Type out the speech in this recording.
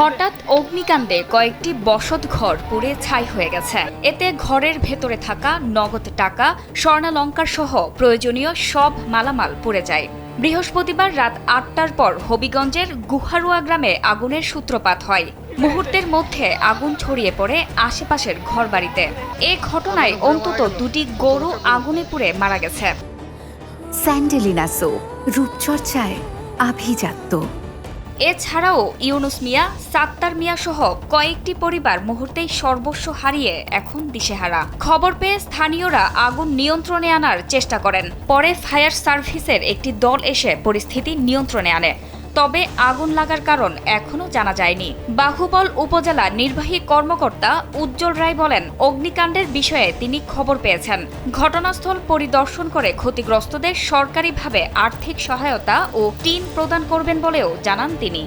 হঠাৎ অগ্নিকাণ্ডে কয়েকটি বসতঘর পুড়ে ছাই হয়ে গেছে। এতে ঘরের ভেতরে থাকা নগদ টাকা, স্বর্ণালংকার সহ প্রয়োজনীয় সব মালামাল পুড়ে যায়। বৃহস্পতিবার রাত ৮টার পর হবিগঞ্জের গুহারুয়া গ্রামে আগুনের সূত্রপাত হয়। মুহূর্তের মধ্যে আগুন ছড়িয়ে পড়ে আশেপাশের ঘরবাড়িতে। এ ঘটনায় অন্তত ২টি গরু আগুনে পুড়ে মারা গেছে। স্যান্ডেলিনা সো রূপচর্চায় আভিজাত্য। এছাড়াও ইউনুস মিয়া, সাত্তার মিয়া সহ কয়েকটি পরিবার মুহূর্তেই সর্বস্ব হারিয়ে এখন দিশেহারা। খবর পেয়ে স্থানীয়রা আগুন নিয়ন্ত্রণে আনার চেষ্টা করেন। পরে ফায়ার সার্ভিসের একটি দল এসে পরিস্থিতি নিয়ন্ত্রণে আনে। তবে আগুন লাগার কারণ এখনো জানা যায়নি। বাহুবল উপজেলা নির্বাহী কর্মকর্তা উজ্জ্বল রায় বলেন, অগ্নিকাণ্ডের বিষয়ে তিনি খবর পেয়েছেন। ঘটনাস্থল পরিদর্শন করে ক্ষতিগ্রস্তদের সরকারিভাবে আর্থিক সহায়তা ও টিন প্রদান করবেন বলেও জানান তিনি।